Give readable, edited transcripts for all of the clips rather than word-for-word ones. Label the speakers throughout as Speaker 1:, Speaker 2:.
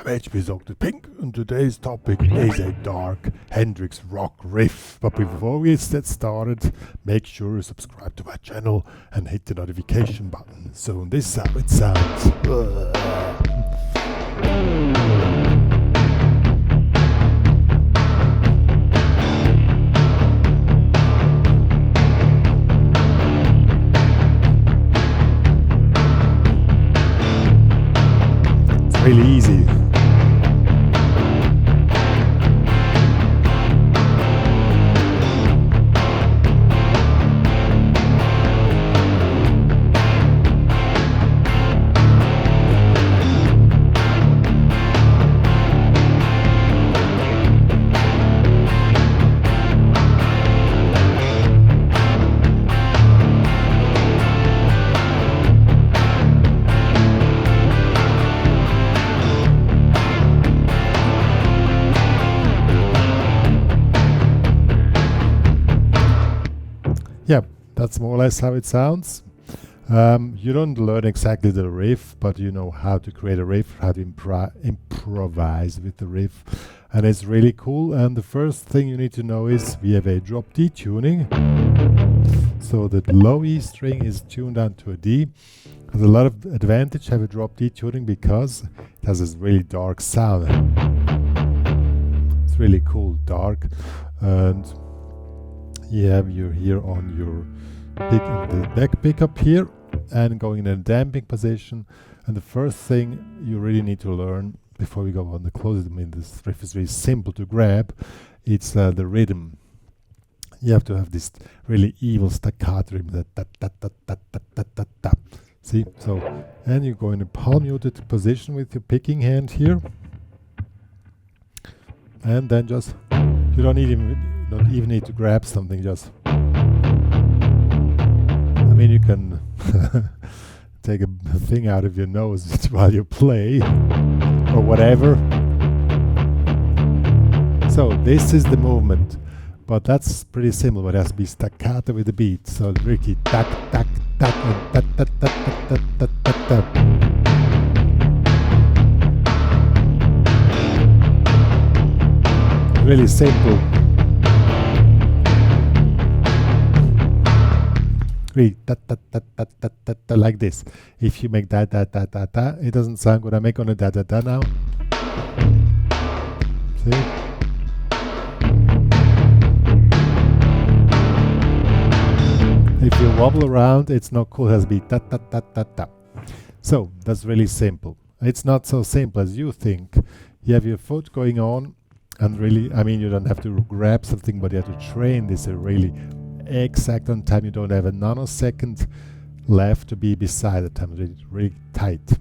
Speaker 1: I'm HPCrazy and today's topic is a dark Hendrix rock riff. But before we get started, make sure you subscribe to my channel and hit the notification button. So this is how it sounds. It's really easy. Yeah, that's more or less how it sounds. You don't learn exactly the riff, but you know how to create a riff, how to improvise with the riff, and it's really cool. And the first thing you need to know is we have a drop D tuning, so the low E string is tuned down to a D. There's a lot of advantage to have a drop D tuning because it has this really dark sound. It's really cool, dark, and you have your here on your the back pickup here and going in a damping position. And the first thing you really need to learn before we go on the close, I mean this riff is really simple to grab, it's the rhythm. You have to have this really evil staccato rhythm, that da da da da da da da da. See, so, and you go in a palm muted position with your picking hand here, and then just you don't even need to grab something, just I mean you can take a thing out of your nose while you play or whatever. So this is the movement, but that's pretty simple, but it has to be staccato with the beat. So tricky, tack tack tack and tat tat tat tat tat tat tat. Really simple. Really like this. If you make da da da da da, it doesn't sound good. I make on a da da da now. See? If you wobble around, it's not cool. It has to be da da da da da. So that's really simple. It's not so simple as you think. You have your foot going on, and really, I mean, you don't have to grab something, but you have to train this really exact on time. You don't have a nanosecond left to be beside the time. It's really tight.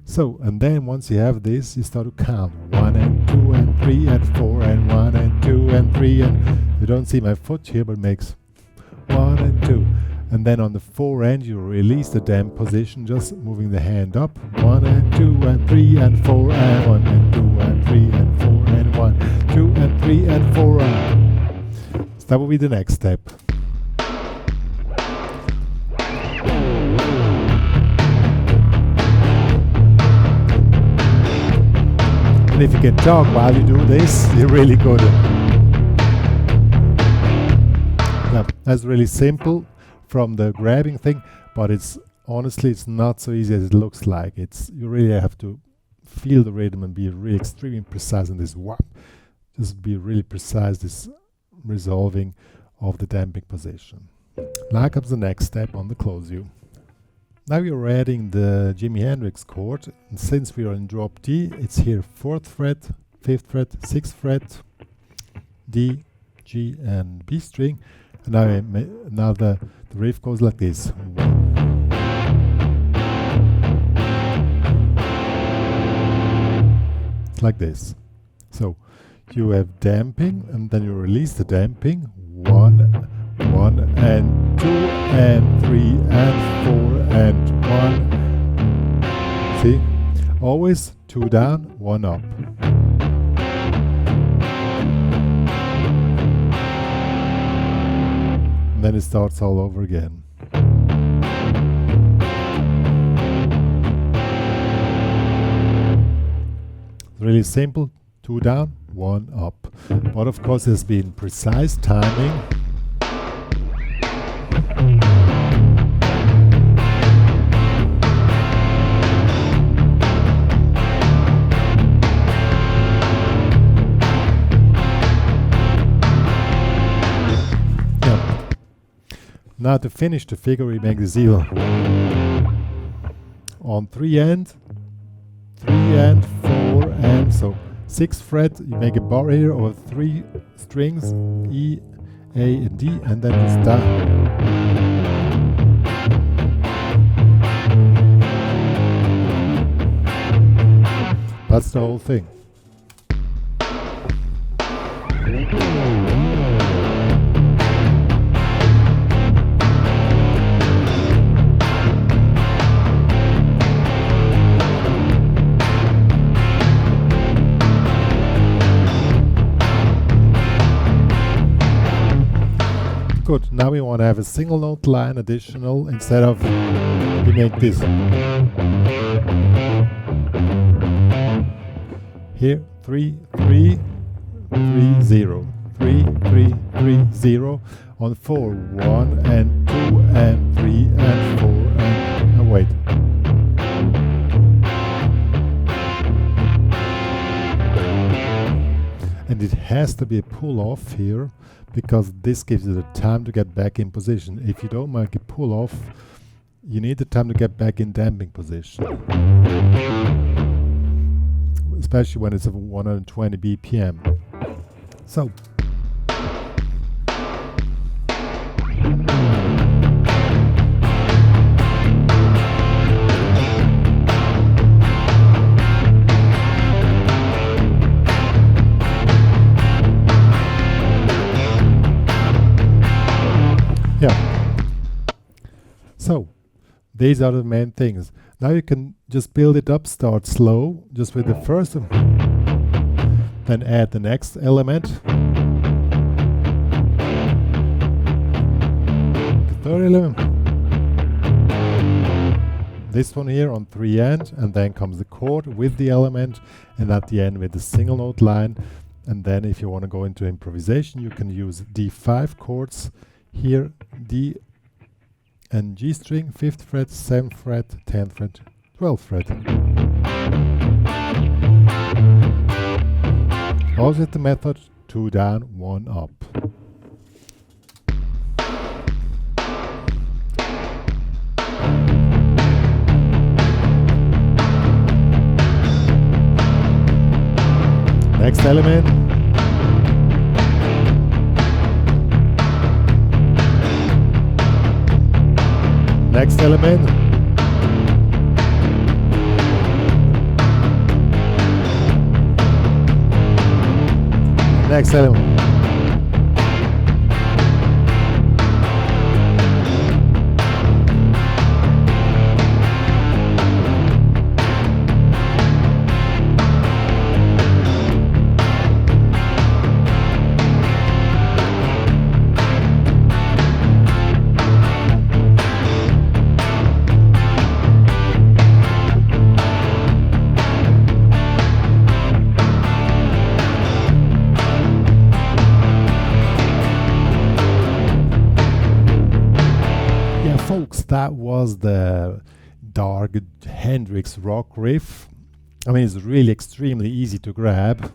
Speaker 1: So, and then once you have this, you start to count 1 and 2 and 3 and 4 and 1 and 2 and 3, and you don't see my foot here, but it makes 1 and 2. And then on the 4 end, you release the damp position, just moving the hand up. 1 and 2 and 3 and 4 and 1 and 2 and 3 and 4 and 1, 2 and 3 and 4. So that will be the next step. And if you can talk while you do this, you're really good. Yeah, that's really simple from the grabbing thing, but it's honestly it's not so easy as it looks like. It's you really have to feel the rhythm and be really extremely precise in this whap. Just be really precise, this resolving of the damping position. Now comes the next step on the close U. Now you're adding the Jimi Hendrix chord, and since we are in drop D, it's here 4th fret, 5th fret, 6th fret, D, G and B string, and now the riff goes like this. It's like this. So you have damping, and then you release the damping, 1 and 2 and 3 and 4 and 1. See? Always 2 down, 1 up. And then it starts all over again. Really simple, 2 down, 1 up. But of course there's been precise timing. Now to finish the figure, we make the seal on 3 and 4 and so 6th fret. You make a bar here over 3 strings, E, A and D, and then it's down. That's the whole thing. Good, now we want to have a single note line additional instead of we make this. Here, 3, 3, 3, 0, 3, 3, 3, 0. On 4, 1 and 2 and 3 and 4 and wait. And it has to be a pull off here, because this gives you the time to get back in position. If you don't make a pull off, you need the time to get back in damping position. Especially when it's at 120 BPM. So. Yeah. So, these are the main things. Now you can just build it up, start slow, just with the first one. Then add the next element. The third element. This one here on 3 and then comes the chord with the element, and at the end with the single note line. And then if you want to go into improvisation, you can use D5 chords. Here, D and G string, 5th fret, 7th fret, 10th fret, 12th fret. Also with the method 2 down, 1 up. Next element. Next element. Next element. That was the dark Hendrix rock riff. I mean, it's really extremely easy to grab.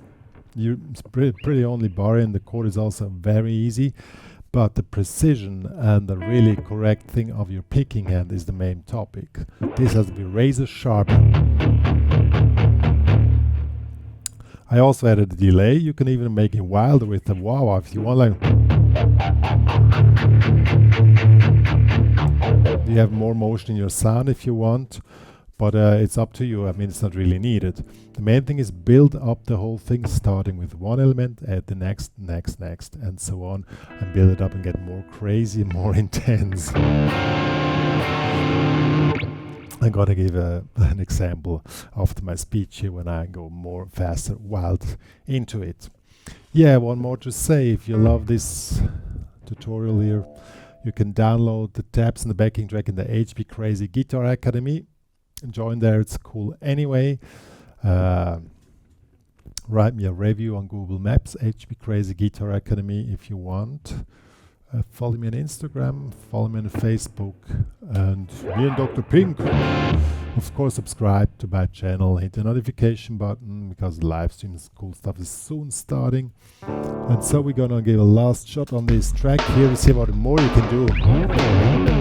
Speaker 1: It's pretty only bar in. The chord is also very easy, but the precision and the really correct thing of your picking hand is the main topic. This has to be razor sharp. I also added a delay. You can even make it wilder with the wah-wah if you want, like. You have more motion in your sound if you want, but it's up to you. I mean, it's not really needed. The main thing is build up the whole thing, starting with one element, add the next, and so on, and build it up and get more crazy, more intense. I'm gonna give an example after my speech here when I go more faster, wild into it. Yeah, one more to say. If you love this tutorial here, you can download the tabs and the backing track in the HPCrazy Guitar Academy. Join there, it's cool anyway. Write me a review on Google Maps, HPCrazy Guitar Academy if you want. Follow me on Instagram, follow me on Facebook, and me and Dr. Pink. Of course, subscribe to my channel, hit the notification button because the live streams, cool stuff is soon starting. And so we're gonna give a last shot on this track. Here we see what more you can do.